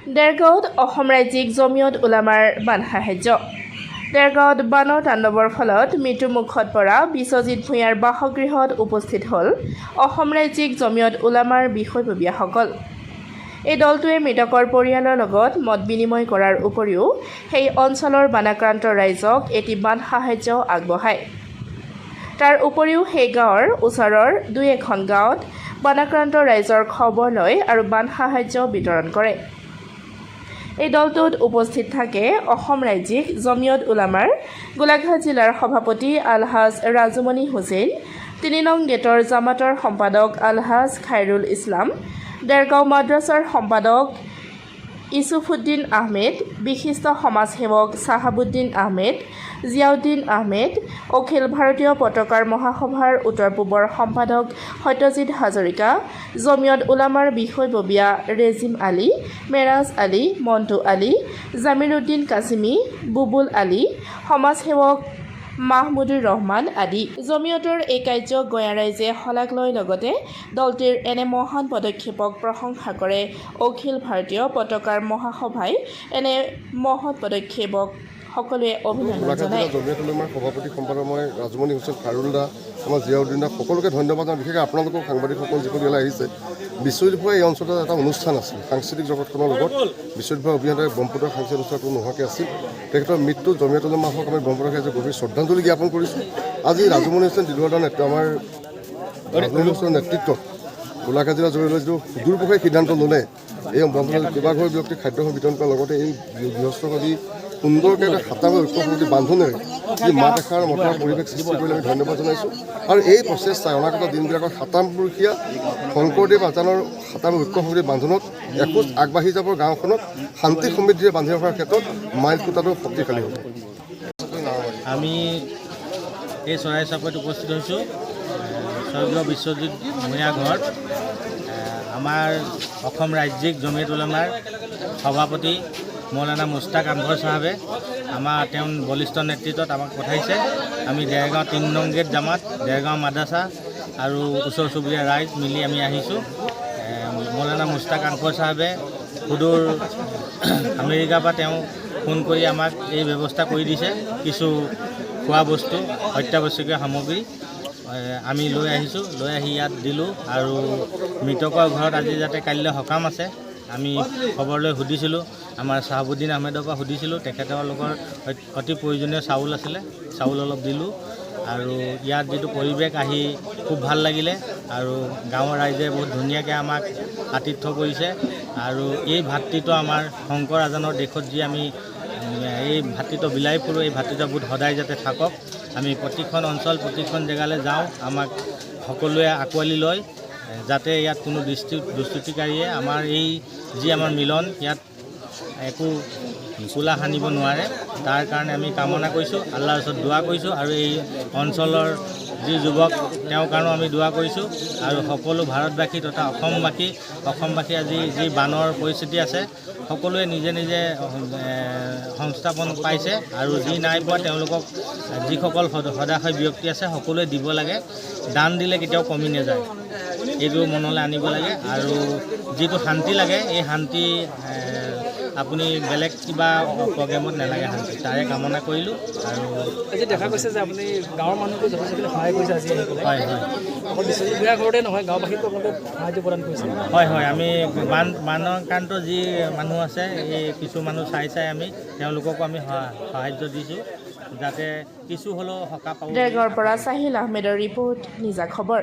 দেৰগাঁৱত অসম ৰাজ্যিক জমিয়ত উলামাৰ বান সাহায্য। দেৰগাঁৱত বানৰ তাণ্ডৱৰ ফলত মৃত্যুমুখত পৰা বিশ্বজিৎ ভূঞাৰ বাসগৃহত উপস্থিত হ'ল অসম ৰাজ্যিক জমিয়ত উলামাৰ বিষয়ববীয়াসকল। এই দলটোৱে মৃতকৰ পৰিয়ালৰ লগত মত বিনিময় কৰাৰ উপৰিও সেই অঞ্চলৰ বানাক্ৰান্ত ৰাইজক এটি বান সাহায্য আগবঢ়ায়। তাৰ উপৰিও সেই গাঁৱৰ ওচৰৰ দুই এখন গাঁৱত বানাক্ৰান্ত ৰাইজৰ খবৰ লয় আৰু বান সাহায্য বিতৰণ কৰে। এই দলটোত উপস্থিত থাকে অসম ৰাজ্যিক জমিয়ত উলামাৰ গোলাঘাট জিলাৰ সভাপতি আলহাজ ৰাজুমণি হুছেইন, ৩ নং গেটৰ জামাতৰ সম্পাদক আলহাজ খাইৰুল ইছলাম, দেৰগাঁও মাদ্ৰাছাৰ সম্পাদক ইছুফুদ্দিন আহমেদ, বিশিষ্ট সমাজসেৱক চাহাবুদ্দিন আহমেদ, জিয়াউদ্দিন আহমেদ, অখিল ভাৰতীয় পতাকাৰ মহাসভাৰ উত্তৰ পূবৰ সম্পাদক সত্যজিৎ হাজৰিকা, জমিয়ত উলামাৰ বিষয়ববীয়া ৰেজিম আলী, মেৰাজ আলী, মণ্টু আলী, জামিৰুদ্দিন কাছিমি, বুবুল আলী, সমাজসেৱক মাহমুদুৰ ৰহমান আদি। জমিয়তৰ এই কাৰ্যক গঞা ৰাইজে শলাগ লয়। লগতে দলটিৰ এনে মহান পদক্ষেপক প্ৰশংসা কৰে। অখিল ভাৰতীয় পতাকাৰ মহাসভাই এনে মহৎ পদক্ষেপক সকলোৱে অভিনন্দন জনায়। জমিয়ত উলামাৰ সভাপতি সম্পাদক মই ৰাজুমণি হুছেইন, খাইৰুল দা, আমাৰ জিয়াউদ্দিন দা, সকলোকে ধন্যবাদ জনাওঁ। বিশেষকৈ আপোনালোকক সাংবাদিকসকল যিসকল ইয়ালৈ আহিছে। বিশ্বজিৎ ভূঞা এই অঞ্চলত এটা অনুষ্ঠান আছিল সাংস্কৃতিক জগতখনৰ লগত। বিশ্বজিৎ ভূঞা অবিহনে ব্ৰহ্মপুত্ৰৰ সাংস্কৃতিক অনুষ্ঠানটো নোহোৱাকৈ আছিল। তেখেতৰ মৃত্যু জমিয়ত উলামা হওক আমি ব্ৰহ্মপুত্ৰৰ ৰাইজে গভীৰ শ্ৰদ্ধাঞ্জলি জ্ঞাপন কৰিছোঁ। আজি ৰাজুমণি হুছেইন দিলুৱাদাৰ আমাৰ ৰাজুমণি হুছেইনৰ নেতৃত্বত গোলাঘাট জিলাৰ জৰিয়তে যিটো সুদূৰপ্ৰসাৰী সিদ্ধান্ত ল'লে, এই ব্ৰহ্মপুত্ৰৰ কেইবাঘৰ ব্যক্তিক খাদ্য বিতৰণ কৰাৰ লগতে এই গৃহস্থবাদী সুন্দৰকৈ এটা খাতাময় ঐক্যসমিতি বান্ধোনেৰে যি মাত এষাৰ মতৰ পৰিৱেশ সৃষ্টি কৰিলে আমি ধন্যবাদ জনাইছোঁ। আৰু এই প্ৰচেষ্টাই অনাগত দিনবিলাকত ৭ম-বৰ্ষীয়া শংকৰদেৱ আজানৰ খাতাময় ঐক্যসমিতি বান্ধোনত এখোজ আগবাঢ়ি যাব, গাঁওখনত শান্তি সমৃদ্ধিৰে বান্ধি ৰখাৰ ক্ষেত্ৰত মাইল খুঁটাটো শক্তিশালী হ'ব। আমি এই চৰাই চাপৰিত উপস্থিত হৈছোঁ স্বৰ্গীয় বিশ্বজিৎ ভূঞা ঘৰত। আমাৰ অসম ৰাজ্যিক জমিয়ত উলামাৰ সভাপতি মৌলানা মুস্তাক আনভৰ চাহাবে তেওঁ বলিষ্ঠ নেতৃত্বত আমাক পঠাইছে। আমি দেৰগাঁও ৩ নং গেট জামাত, দেৰগাঁও মাদ্ৰাছা আৰু ওচৰ চুবুৰীয়া ৰাইজ মিলি আমি আহিছোঁ। মৌলানা মুস্তাক আনভৰ চাহাবে সুদূৰ আমেৰিকাৰ পৰা তেওঁ ফোন কৰি আমাক এই ব্যৱস্থা কৰি দিছে। কিছু খোৱা বস্তু, অত্যাৱশ্যকীয় সামগ্ৰী আমি লৈ আহিছোঁ। লৈ আহি ইয়াত দিলোঁ। আৰু মৃতকৰ ঘৰত আজি যাতে কাইলৈ সকাম আছে, আমি খবৰ লৈ সুধিছিলোঁ। আমাৰ চাহাবুদ্দিন আহমেদৰ পৰা সুধিছিলোঁ, তেখেতলোকৰ অতি প্ৰয়োজনীয় চাউল আছিলে, চাউল অলপ দিলোঁ। আৰু ইয়াত যিটো পৰিৱেশ আহি খুব ভাল লাগিলে। আৰু গাঁৱৰ ৰাইজে বহুত ধুনীয়াকৈ আমাক আতিথ্য কৰিছে। আৰু এই ভাতৃত্ব আমাৰ শংকৰ আজানৰ দেশত যি আমি এই ভাতৃত্ব বিলাই ফুৰোঁ, এই ভাতৃত্ববোধ সদায় যাতে থাকক। আমি প্ৰতিখন অঞ্চল, প্ৰতিখন জেগালৈ যাওঁ, আমাক সকলোৱে আঁকোৱালি লয়, যাতে ইয়াত কোনো দুষ্কৃতিকাৰীয়ে আমাৰ এই যি আমাৰ মিলন ইয়াত একো কোলা সানিব নোৱাৰে। তাৰ কাৰণে আমি কামনা কৰিছোঁ, আল্লাহৰ ওচৰত দোৱা কৰিছোঁ। আৰু এই অঞ্চলৰ যি যুৱক তেওঁৰ কাৰণেও আমি দোৱা কৰিছোঁ। আৰু সকলো ভাৰতবাসী তথা অসমবাসী আজি যি বানৰ পৰিস্থিতি আছে, সকলোৱে নিজে নিজে সংস্থাপন পাইছে। আৰু যি নাই পোৱা তেওঁলোকক যিসকল সদাশয় ব্যক্তি আছে সকলোৱে দিব লাগে। দান দিলে কেতিয়াও কমি নাযায়, এইটো মনলৈ আনিব লাগে। আৰু যিটো শান্তি লাগে, এই শান্তি আপুনি বেলেগ কিবা প্ৰগ্ৰেমত নালাগে, শান্তি তাৰে কামনা কৰিলোঁ। আৰু আজি দেখা গৈছে যে আপুনি গাঁৱৰ মানুহকো যথেষ্টখিনি সহায় কৰিছে। আজি হয় হয়, অকল বিশ্বজিৎ ভূঞাৰ ঘৰতে নহয়, গাঁওবাসীকো আপোনালোকে সাহায্য প্ৰদান কৰিছে। হয় হয়, আমি বানাক্ৰান্ত যি মানুহ আছে, এই কিছু মানুহ চাই আমি তেওঁলোককো আমি সাহায্য দিছোঁ, যাতে কিছু হ'লেও সকাহ পাব। দেৰগাঁৱৰ পৰা চাহিল আহমেদৰ ৰিপৰ্ট, নিজা খবৰ।